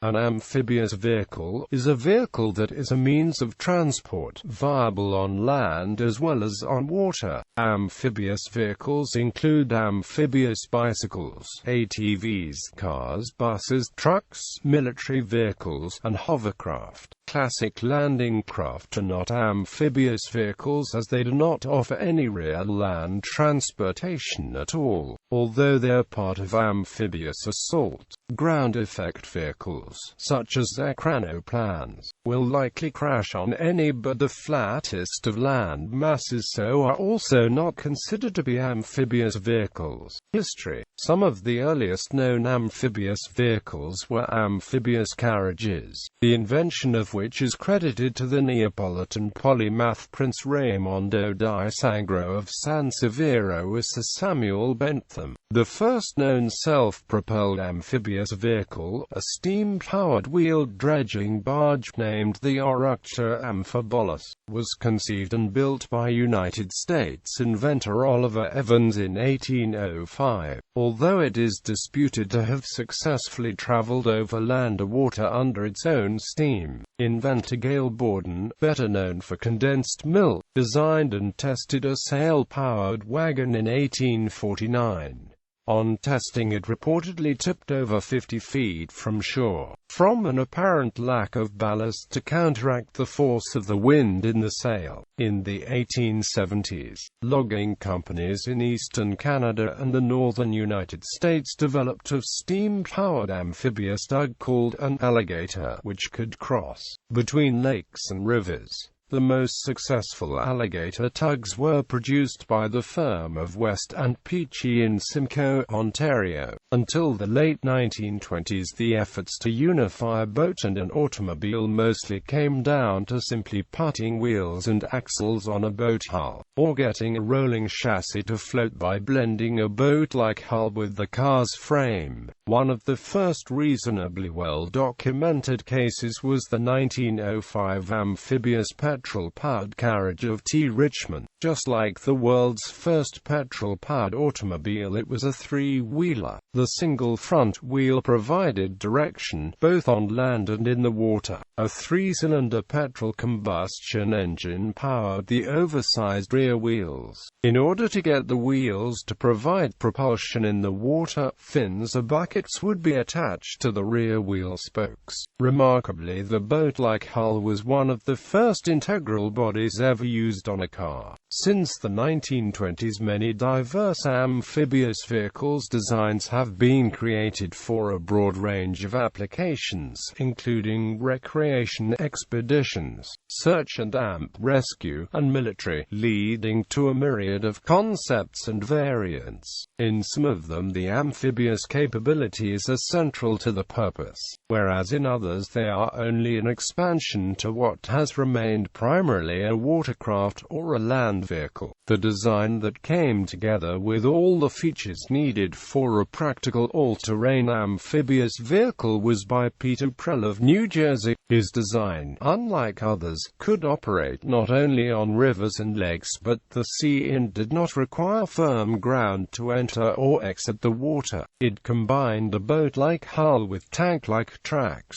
An amphibious vehicle is a vehicle that is a means of transport, viable on land as well as on water. Amphibious vehicles include amphibious bicycles, ATVs, cars, buses, trucks, military vehicles, and hovercraft. Classic landing craft are not amphibious vehicles as they do not offer any real land transportation at all, although they are part of amphibious assault-ground effect vehicles, such as Ekranoplans, will likely crash on any but the flattest of land masses, so are also not considered to be amphibious vehicles. History. Some of the earliest known amphibious vehicles were amphibious carriages, the invention of which is credited to the Neapolitan polymath Prince Raimondo di Sangro of San Severo as Sir Samuel Bentham. The first known self-propelled amphibious vehicle, a steam-powered wheeled dredging barge named the water.Amphibious, was conceived and built by United States inventor Oliver Evans in 1805, although it is disputed to have successfully traveled over land or water under its own steam. Inventor Gale Borden, better known for condensed milk, designed and tested a sail-powered wagon in 1849. On testing, it reportedly tipped over 50 feet from shore, from an apparent lack of ballast to counteract the force of the wind in the sail. In the 1870s, logging companies in eastern Canada and the northern United States developed a steam-powered amphibious tug called an alligator, which could cross between lakes and rivers. The most successful alligator tugs were produced by the firm of West and Peachey in Simcoe, Ontario. Until the late 1920s, the efforts to unify a boat and an automobile mostly came down to simply putting wheels and axles on a boat hull, or getting a rolling chassis to float by blending a boat-like hull with the car's frame. One of the first reasonably well-documented cases was the 1905 amphibious petrol-powered carriage of T. Richmond. Just like the world's first petrol-powered automobile, it was a three-wheeler. The single front wheel provided direction, both on land and in the water. A three-cylinder petrol combustion engine powered the oversized rear wheels. In order to get the wheels to provide propulsion in the water, fins or buckets would be attached to the rear wheel spokes. Remarkably, the boat-like hull was one of the first integral bodies ever used on a car. Since the 1920s, many diverse amphibious vehicles designs have been created for a broad range of applications, including recreation expeditions, search and rescue, and military, leading to a myriad of concepts and variants. In some of them, the amphibious capabilities are central to the purpose, whereas in others they are only an expansion to what has remained primarily a watercraft or a land vehicle. The design that came together with all the features needed for a practical all-terrain amphibious vehicle was by Peter Prell of New Jersey. His design, unlike others, could operate not only on rivers and lakes but the sea and did not require firm ground to enter or exit the water. It combined a boat-like hull with tank-like tracks.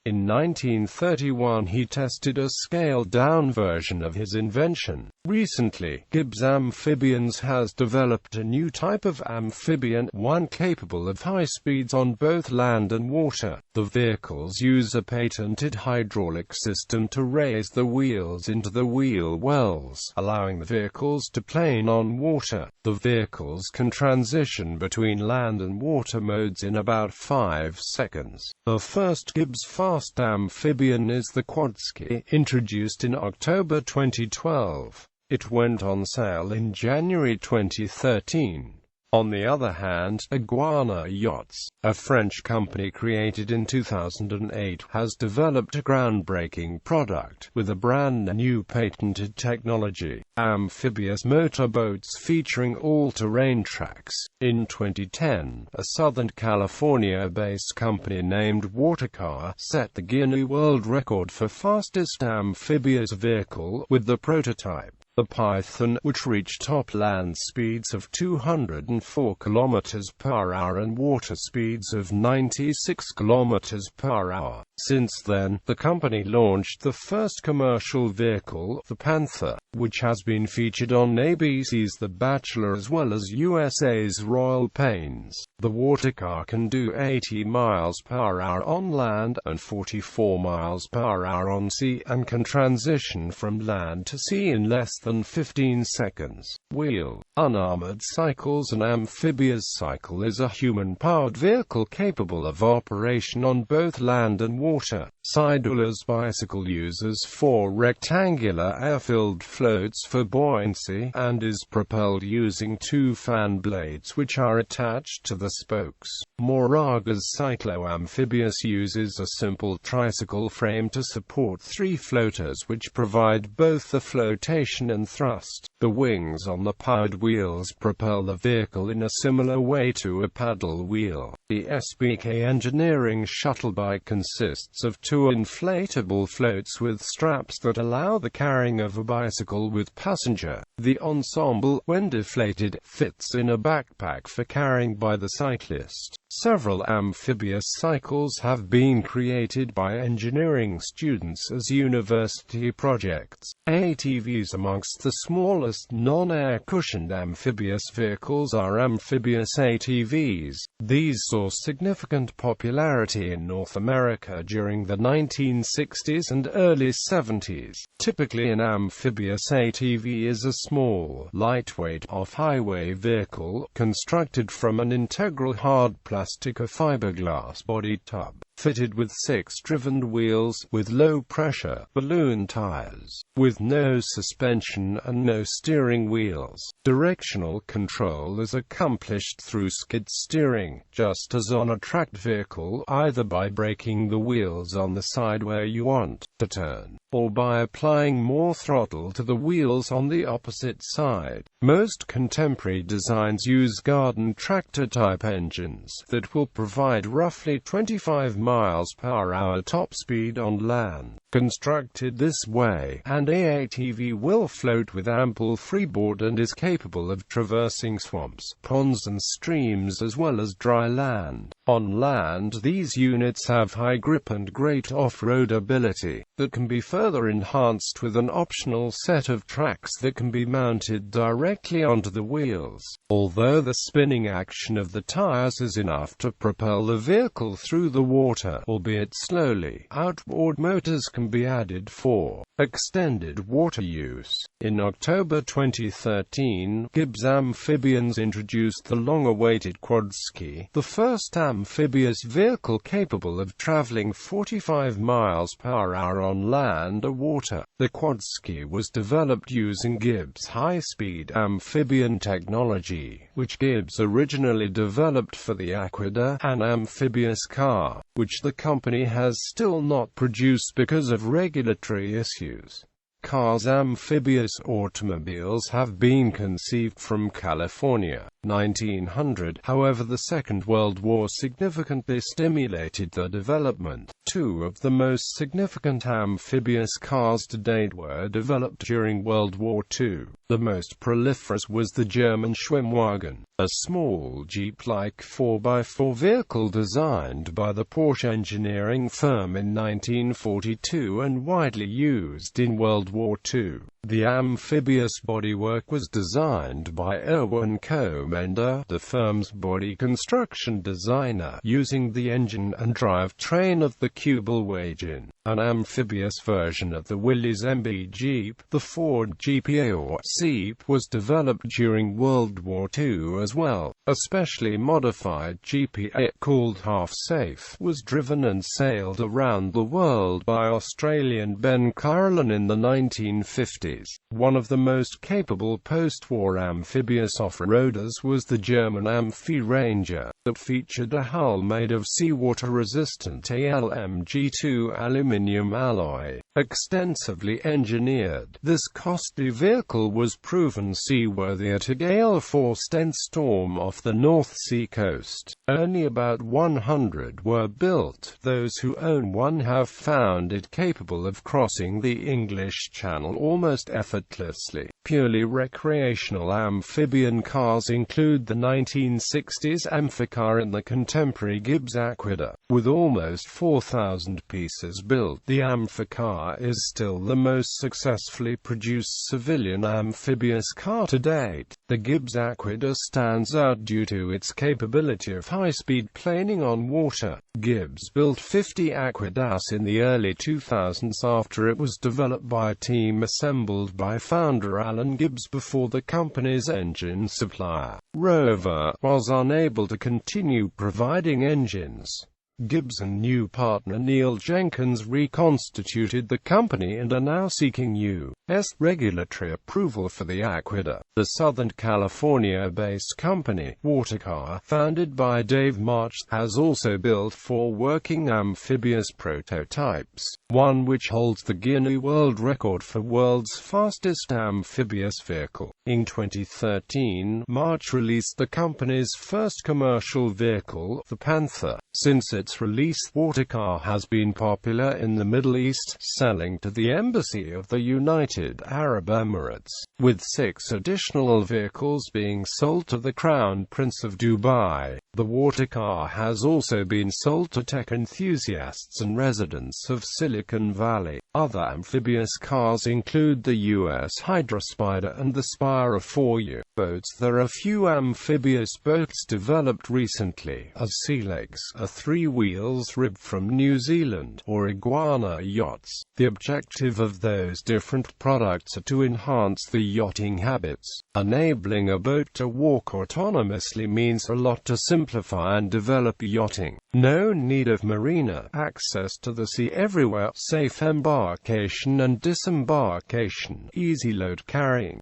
In 1931 he tested a scaled-down version of his invention. Recently, Gibbs Amphibians has developed a new type of amphibian, one capable of high speeds on both land and water. The vehicles use a patented hydraulic system to raise the wheels into the wheel wells, allowing the vehicles to plane on water. The vehicles can transition between land and water modes in about 5 seconds. The first Gibbs fast amphibian is the Quadski, introduced in October 2012. It went on sale in January 2013. On the other hand, Iguana Yachts, a French company created in 2008, has developed a groundbreaking product with a brand new patented technology: amphibious motorboats featuring all-terrain tracks. In 2010, a Southern California-based company named Watercar set the Guinness World Record for fastest amphibious vehicle with the prototype. The Python, which reached top land speeds of 204 km/h and water speeds of 96 km/h. Since then, the company launched the first commercial vehicle, the Panther, which has been featured on ABC's The Bachelor as well as USA's Royal Pains. The water car can do 80 mph on land and 44 mph on sea, and can transition from land to sea in less than 15 seconds. Wheel. Unarmored cycles. An amphibious cycle is a human-powered vehicle capable of operation on both land and water. Sidewheelers bicycle uses 4 rectangular air-filled floats for buoyancy, and is propelled using 2 fan blades which are attached to the spokes. Moraga's cyclo-amphibious uses a simple tricycle frame to support 3 floaters which provide both the flotation and thrust. The wings on the powered wheels propel the vehicle in a similar way to a paddle wheel. The SBK engineering shuttle bike consists of 2 inflatable floats with straps that allow the carrying of a bicycle with passenger. The ensemble, when deflated, fits in a backpack for carrying by the cyclist. Several amphibious cycles have been created by engineering students as university projects. ATVs. Amongst the smallest non-air cushioned amphibious vehicles are amphibious ATVs. These saw significant popularity in North America during the 1960s and early 70s. Typically, an amphibious ATV is a small, lightweight, off-highway vehicle, constructed from an integral hard plastic or fiberglass body tub, fitted with 6 driven wheels, with low-pressure, balloon tires, with no suspension and no steering wheels. Directional control is accomplished through skid steering, just as on a tracked vehicle, either by braking the wheels on the side where you want to turn, or by applying more throttle to the wheels on the opposite side. Most contemporary designs use garden tractor-type engines that will provide roughly 25 mph top speed on land. Constructed this way, an ATV will float with ample freeboard and is capable of traversing swamps, ponds and streams as well as dry land. On land, these units have high grip and great off-road ability, that can be further enhanced with an optional set of tracks that can be mounted directly onto the wheels. Although the spinning action of the tires is enough to propel the vehicle through the water, albeit slowly, outboard motors can be added for extended water use. In October 2013, Gibbs Amphibians introduced the long-awaited quadski, the first amphibious vehicle capable of traveling 45 mph on land or water. The quadski was developed using Gibbs' high-speed amphibian technology, which Gibbs originally developed for the Aquida, an amphibious car, which the company has still not produced because of regulatory issues. Cars. Amphibious automobiles have been conceived from California. 1900. However, the Second World War significantly stimulated the development. 2 of the most significant amphibious cars to date were developed during World War II. The most proliferous was the German Schwimmwagen, a small Jeep-like 4x4 vehicle designed by the Porsche engineering firm in 1942 and widely used in World War II. The amphibious bodywork was designed by Erwin Komenda, the firm's body construction designer, using the engine and drivetrain of the Kubelwagen. An amphibious version of the Willys MB Jeep, the Ford GPA or Jeep, was developed during World War II as well. A specially modified GPA, called Half Safe, was driven and sailed around the world by Australian Ben Carolan in the 1950s. One of the most capable post-war amphibious off-roaders was the German Amphi Ranger, that featured a hull made of seawater-resistant ALM MG2 aluminium alloy, extensively engineered. This costly vehicle was proven seaworthy at a gale force storm off the North Sea coast. Only about 100 were built. Those who own one have found it capable of crossing the English Channel almost effortlessly. Purely recreational amphibian cars include the 1960s Amphicar and the contemporary Gibbs Aquila. With almost 4,000 pieces built, the Amphicar is still the most successfully produced civilian amphibious car to date. The Gibbs Aquila stands out due to its capability of high-speed planing on water. Gibbs built 50 Aquilas in the early 2000s after it was developed by a team assembled by founder Alan Gibbs before the company's engine supplier, Rover, was unable to continue providing engines. Gibbs and new partner Neil Jenkins reconstituted the company and are now seeking U.S. regulatory approval for the Aquila. The Southern California-based company, Watercar, founded by Dave March, has also built 4 working amphibious prototypes, one which holds the Guinness World Record for world's fastest amphibious vehicle. In 2013, March released the company's first commercial vehicle, the Panther. Since its release, Watercar has been popular in the Middle East, selling to the Embassy of the United Arab Emirates, with 6 additional vehicles being sold to the Crown Prince of Dubai. The Watercar has also been sold to tech enthusiasts and residents of Silicon Valley. Other amphibious cars include the US Hydrospider and the Spira 4U boats. There are few amphibious boats developed recently, as Sea Legs are 3 wheels ribbed from New Zealand, or iguana yachts. The objective of those different products are to enhance the yachting habits. Enabling a boat to walk autonomously means a lot to simplify and develop yachting. No need of marina, access to the sea everywhere, safe embarkation and disembarkation, easy load carrying, ...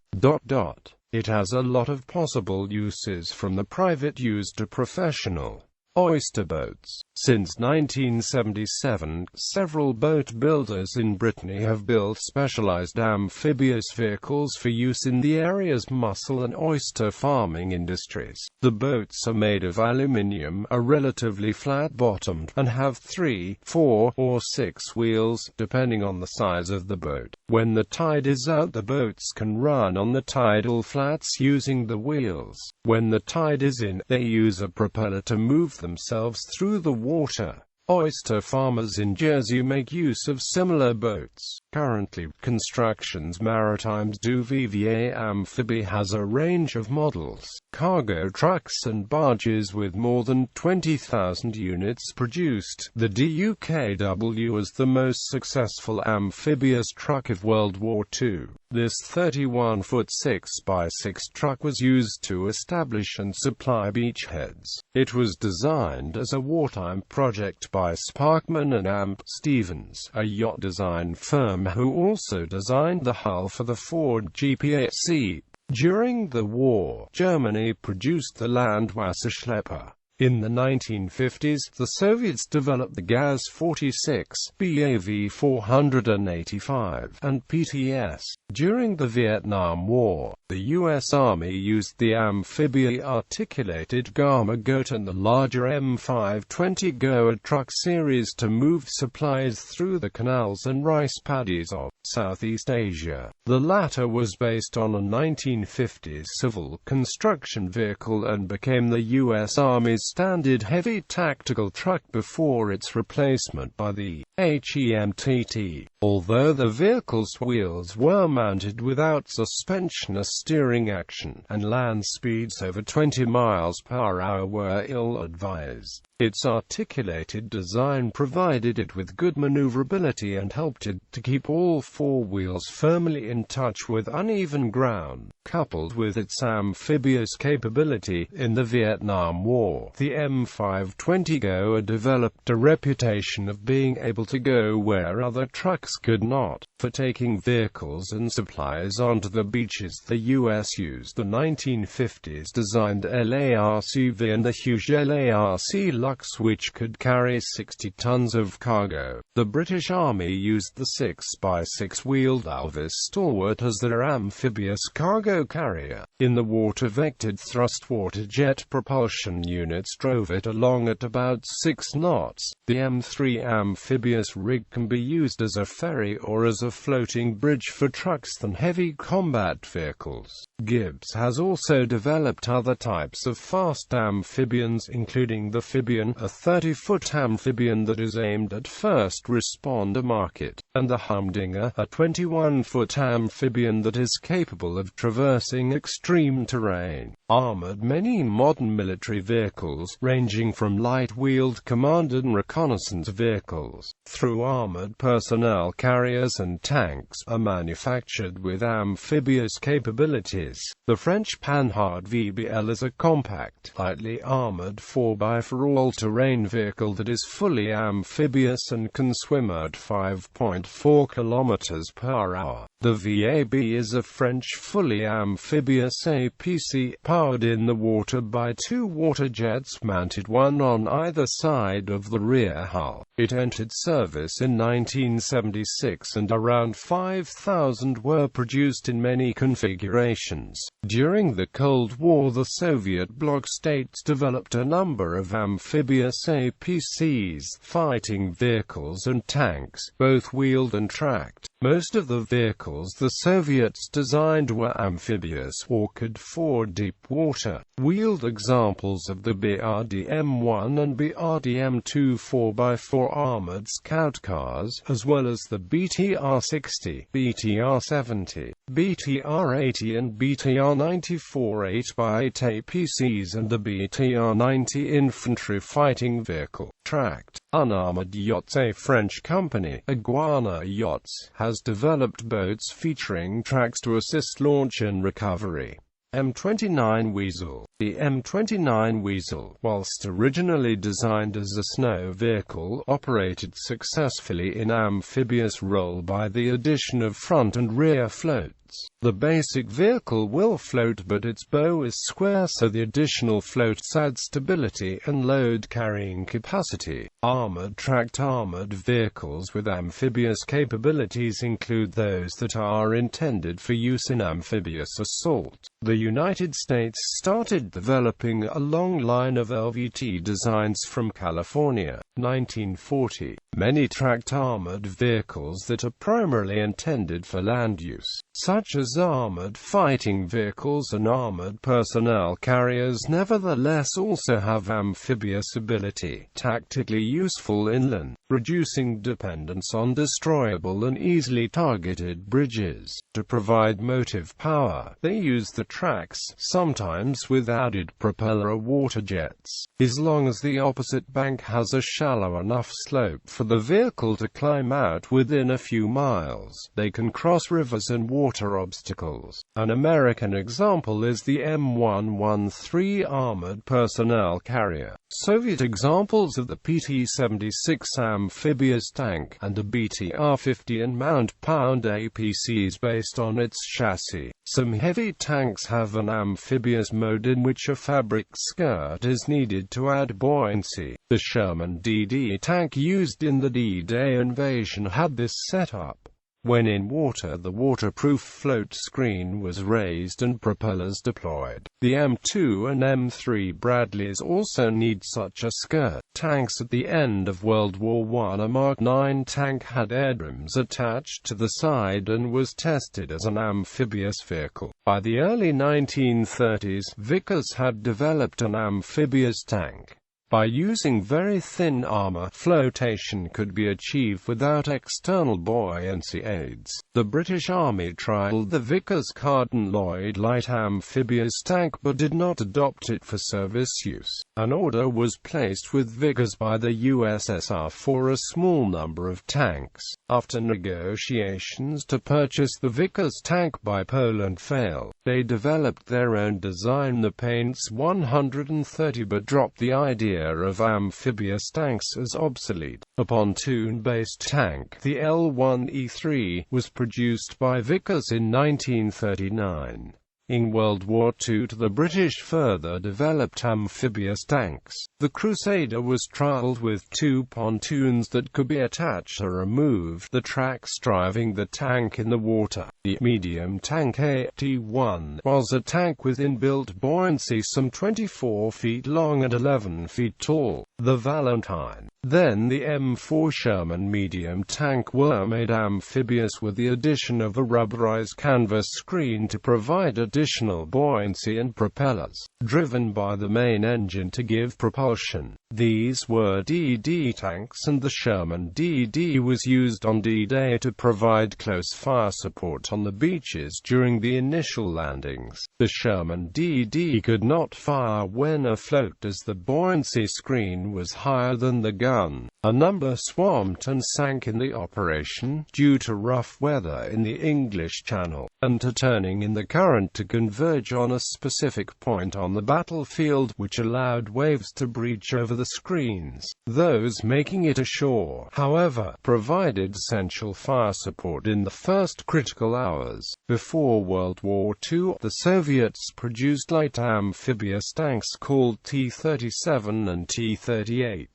It has a lot of possible uses from the private use to professional. Oyster boats. Since 1977, several boat builders in Brittany have built specialized amphibious vehicles for use in the area's mussel and oyster farming industries. The boats are made of aluminium, are relatively flat-bottomed, and have 3, 4, or 6 wheels, depending on the size of the boat. When the tide is out, the boats can run on the tidal flats using the wheels. When the tide is in, they use a propeller to move themselves through the water. Oyster farmers in Jersey make use of similar boats. Currently, Constructions Maritime's VVA Amphibie has a range of models, cargo trucks and barges with more than 20,000 units produced. The DUKW was the most successful amphibious truck of World War II. This 31-foot 6x6 truck was used to establish and supply beachheads. It was designed as a wartime project by Sparkman and Amp Stevens, a yacht design firm who also designed the hull for the Ford GPSC. During the war, Germany produced the Landmasses. In the 1950s, the Soviets developed the Gaz-46, BAV-485, and PTS. During the Vietnam War, the U.S. Army used the amphibious-articulated Gamma Goat and the larger M520 Goa truck series to move supplies through the canals and rice paddies of Southeast Asia. The latter was based on a 1950s civil construction vehicle and became the U.S. Army's standard heavy tactical truck before its replacement by the HEMTT. Although the vehicle's wheels were mounted without suspension or steering action, and land speeds over 20 miles per hour were ill-advised, its articulated design provided it with good maneuverability and helped it to keep all 4 wheels firmly in touch with uneven ground. Coupled with its amphibious capability in the Vietnam War, the M520 Goa developed a reputation of being able to go where other trucks could not. For taking vehicles and supplies onto the beaches, the U.S. used the 1950s designed LARC-V and the huge LARC trucks which could carry 60 tons of cargo. The British Army used the 6x6 wheeled Alvis Stalwart as their amphibious cargo carrier. In the water-vectored thrust water jet propulsion units drove it along at about 6 knots. The M3 amphibious rig can be used as a ferry or as a floating bridge for trucks than heavy combat vehicles. Gibbs has also developed other types of fast amphibians, including the Phibian, a 30-foot amphibian that is aimed at first responder market, and the Humdinger, a 21-foot amphibian that is capable of traversing extreme terrain. Armored. Many modern military vehicles, ranging from light-wheeled command and reconnaissance vehicles, through armored personnel carriers and tanks, are manufactured with amphibious capabilities. The French Panhard VBL is a compact, lightly armored 4x4 all-terrain vehicle that is fully amphibious and can swim at 5.4 km per hour. The VAB is a French fully amphibious APC, powered in the water by 2 water jets mounted one on either side of the rear hull. It entered service in 1976 and around 5,000 were produced in many configurations. During the Cold War, the Soviet bloc states developed a number of amphibious APCs, fighting vehicles and tanks, both wheeled and tracked. Most of the vehicles the Soviets designed were amphibious or could ford deep water. Wheeled examples of the BRD-M1 and BRD-M2 4x4 armored scout cars, as well as the BTR-60, BTR-70, BTR-80 and BTR-94 8x8 APCs and the BTR-90 infantry fighting vehicle. Tracked, unarmored yachts. A French company, Iguana Yachts, has developed boats featuring tracks to assist launch and recovery. M29 Weasel. The M29 Weasel, whilst originally designed as a snow vehicle, operated successfully in amphibious role by the addition of front and rear floats. The basic vehicle will float, but its bow is square, so the additional floats add stability and load carrying capacity. Armored. Tracked armored vehicles with amphibious capabilities include those that are intended for use in amphibious assault. The United States started developing a long line of LVT designs from California, 1940. Many tracked armored vehicles that are primarily intended for land use, such as armored fighting vehicles and armored personnel carriers, nevertheless also have amphibious ability, tactically useful inland, reducing dependence on destroyable and easily targeted bridges. To provide motive power, they use the tracks, sometimes with added propeller water jets. As long as the opposite bank has a shallow enough slope for the vehicle to climb out within a few miles, they can cross rivers and water obstacles. An American example is the M113 armored personnel carrier. Soviet examples of the PT-76 amphibious tank, and a BTR-50 and mount-pound APCs based on its chassis. Some heavy tanks have an amphibious mode in which a fabric skirt is needed to add buoyancy. The Sherman DD tank used in the D-Day invasion had this setup. When in water, the waterproof float screen was raised and propellers deployed. The M2 and M3 Bradleys also need such a skirt. Tanks. At the end of World War I, a Mark 9 tank had airdrams attached to the side and was tested as an amphibious vehicle. By the early 1930s, Vickers had developed an amphibious tank. By using very thin armor, flotation could be achieved without external buoyancy aids. The British Army trialled the Vickers Carden-Lloyd light amphibious tank but did not adopt it for service use. An order was placed with Vickers by the USSR for a small number of tanks. After negotiations to purchase the Vickers tank by Poland failed, they developed their own design, the Paints 130, but dropped the idea of amphibious tanks as obsolete. A pontoon-based tank, the L1E3, was produced by Vickers in 1939. In World War II, the British further developed amphibious tanks. The Crusader was trialled with two pontoons that could be attached or removed, the tracks driving the tank in the water. The medium tank AT-1 was a tank with inbuilt buoyancy, some 24 feet long and 11 feet tall. The Valentine, then the M4 Sherman medium tank, were made amphibious with the addition of a rubberized canvas screen to provide additional buoyancy and propellers, driven by the main engine to give propulsion. These were DD tanks, and the Sherman DD was used on D-Day to provide close fire support on the beaches during the initial landings. The Sherman DD could not fire when afloat as the buoyancy screen was higher than the gun. A number swamped and sank in the operation, due to rough weather in the English Channel, and to turning in the current to converge on a specific point on the battlefield, which allowed waves to breach over the screens. Those making it ashore, however, provided essential fire support in the first critical hours. Before World War II, the Soviets produced light amphibious tanks called T-37 and T-38.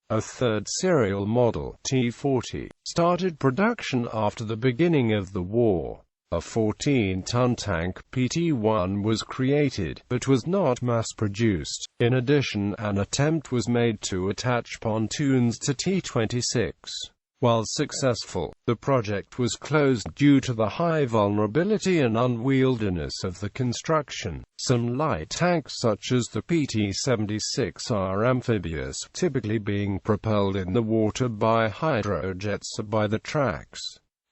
A third serial model, T-40, started production after the beginning of the war. A 14-ton tank, PT-1, was created, but was not mass-produced. In addition, an attempt was made to attach pontoons to T-26. While successful, the project was closed due to the high vulnerability and unwieldiness of the construction. Some light tanks such as the PT-76 are amphibious, typically being propelled in the water by hydrojets or by the tracks.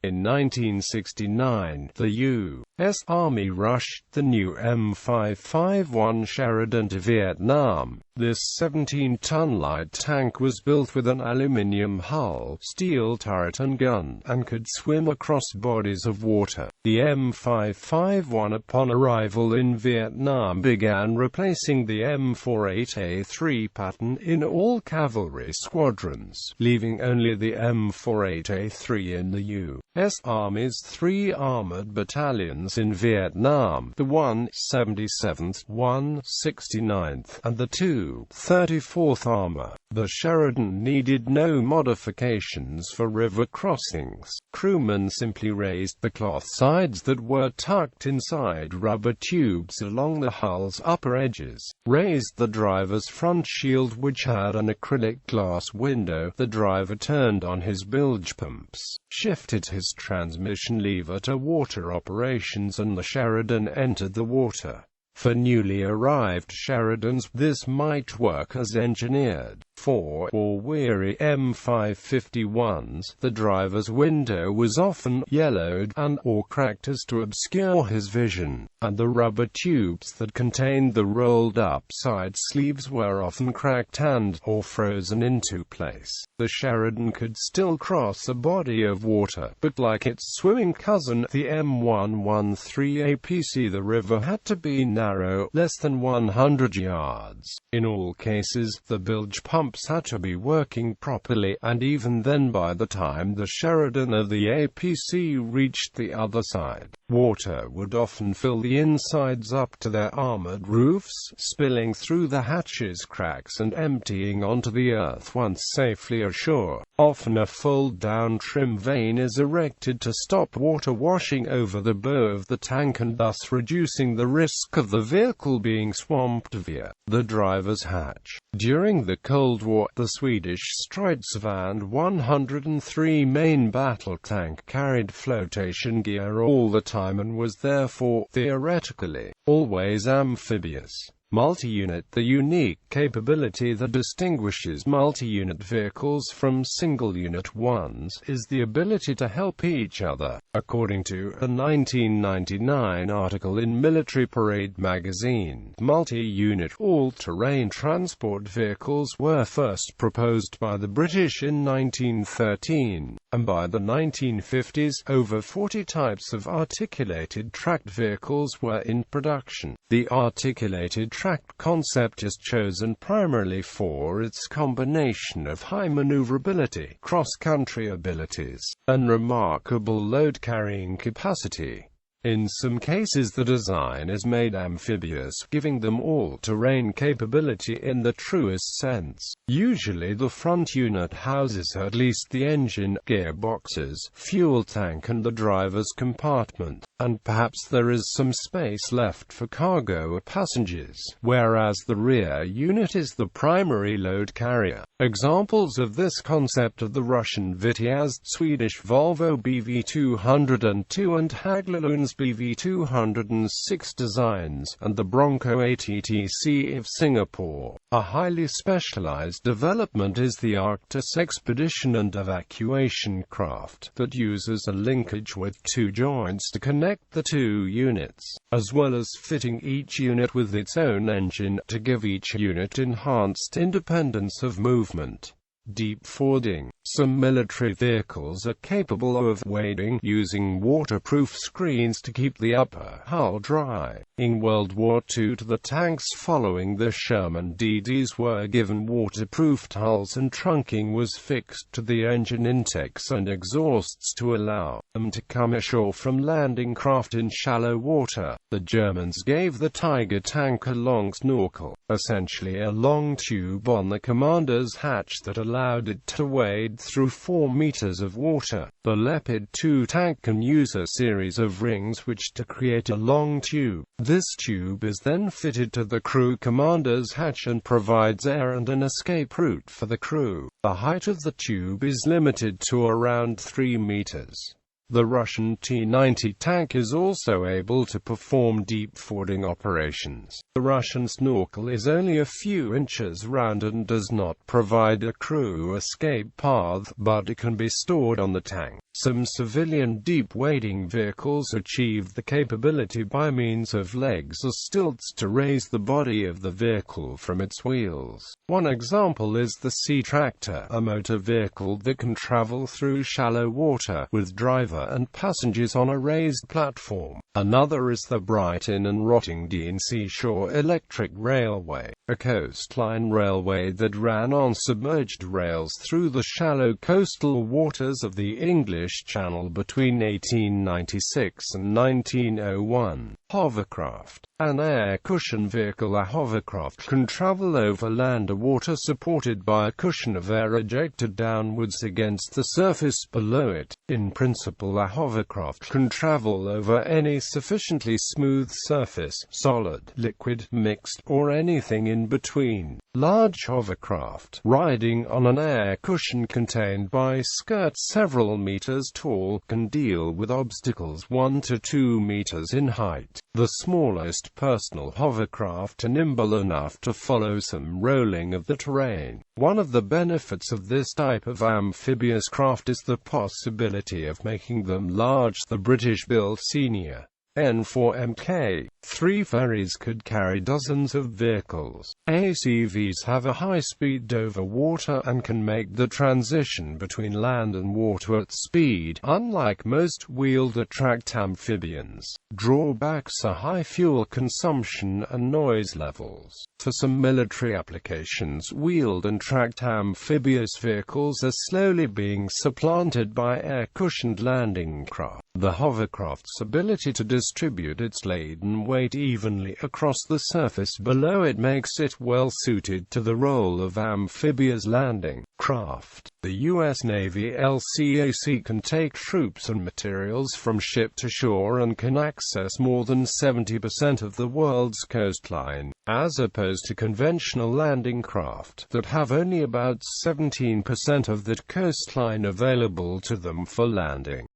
In 1969, the U.S. Army rushed the new M551 Sheridan to Vietnam. This 17-ton light tank was built with an aluminum hull, steel turret and gun, and could swim across bodies of water. The M551 upon arrival in Vietnam began replacing the M48A3 pattern in all cavalry squadrons, leaving only the M48A3 in the U.S. Army's 3 armored battalions in Vietnam, the 177th, 169th, and the 234th Armor. The Sheridan needed no modifications for river crossings. Crewmen simply raised the cloth sides that were tucked inside rubber tubes along the hull's upper edges, raised the driver's front shield, which had an acrylic glass window. The driver turned on his bilge pumps, shifted his transmission lever to water operations, and the Sheridan entered the water. For newly arrived Sheridans, this might work as engineered. For weary M551s, the driver's window was often yellowed and or cracked as to obscure his vision, and the rubber tubes that contained the rolled-up side sleeves were often cracked and or frozen into place. The Sheridan could still cross a body of water, but like its swimming cousin, the M113 APC, the river had to be narrow, less than 100 yards. In all cases, the bilge pumps had to be working properly, and even then, by the time the Sheridan of the APC reached the other side, water would often fill the insides up to their armored roofs, spilling through the hatches cracks and emptying onto the earth once safely ashore. Often a fold-down trim vane is erected to stop water washing over the bow of the tank and thus reducing the risk of the vehicle being swamped via the driver's hatch. During the Cold War, the Swedish Stridsvagn 103 main battle tank carried flotation gear all the time and was therefore, theoretically, always amphibious. Multi-unit. The unique capability that distinguishes multi-unit vehicles from single-unit ones is the ability to help each other. According to a 1999 article in Military Parade magazine, multi-unit all-terrain transport vehicles were first proposed by the British in 1913, and by the 1950s, over 40 types of articulated tracked vehicles were in production. The articulated tracked concept is chosen primarily for its combination of high maneuverability, cross-country abilities, and remarkable load-carrying capacity. In some cases the design is made amphibious, giving them all-terrain capability in the truest sense. Usually the front unit houses at least the engine, gearboxes, fuel tank and the driver's compartment, and perhaps there is some space left for cargo or passengers, whereas the rear unit is the primary load carrier. Examples of this concept are the Russian Vitiaz, Swedish Volvo BV202 and Hägglunds BV206 designs, and the Bronco ATTC of Singapore. A highly specialized development is the Arctis expedition and evacuation craft, that uses a linkage with two joints to connect the two units, as well as fitting each unit with its own engine, to give each unit enhanced independence of movement. Deep fording. Some military vehicles are capable of wading, using waterproof screens to keep the upper hull dry. In World War II, the tanks following the Sherman DDs were given waterproofed hulls and trunking was fixed to the engine intakes and exhausts to allow them to come ashore from landing craft in shallow water. The Germans gave the Tiger tank a long snorkel, essentially a long tube on the commander's hatch that allowed it to wade through 4 meters of water. The Leopard 2 tank can use a series of rings which to create a long tube. This tube is then fitted to the crew commander's hatch and provides air and an escape route for the crew. The height of the tube is limited to around 3 meters. The Russian T-90 tank is also able to perform deep fording operations. The Russian snorkel is only a few inches round and does not provide a crew escape path, but it can be stored on the tank. Some civilian deep wading vehicles achieve the capability by means of legs or stilts to raise the body of the vehicle from its wheels. One example is the Sea Tractor, a motor vehicle that can travel through shallow water, with driver and passengers on a raised platform. Another is the Brighton and Rottingdean Seashore Electric Railway, a coastline railway that ran on submerged rails through the shallow coastal waters of the English Channel between 1896 and 1901. Hovercraft. An air cushion vehicle. A hovercraft can travel over land or water supported by a cushion of air ejected downwards against the surface below it. In principle, a hovercraft can travel over any sufficiently smooth surface, solid, liquid, mixed, or anything in between. Large hovercraft, riding on an air cushion contained by skirts several meters tall, can deal with obstacles 1 to 2 meters in height. The smallest personal hovercraft are nimble enough to follow some rolling of the terrain. One of the benefits of this type of amphibious craft is the possibility of making them large. The British-built Senior N4 Mk3 ferries could carry dozens of vehicles. ATVs have a high speed over water and can make the transition between land and water at speed, unlike most wheeled-attract amphibians. Drawbacks are high fuel consumption and noise levels. For some military applications, wheeled and tracked amphibious vehicles are slowly being supplanted by air-cushioned landing craft. The hovercraft's ability to distribute its laden weight evenly across the surface below it makes it well suited to the role of amphibious landing craft. The U.S. Navy LCAC can take troops and materials from ship to shore and can access more than 70% of the world's coastline, as opposed to conventional landing craft that have only about 17% of that coastline available to them for landing.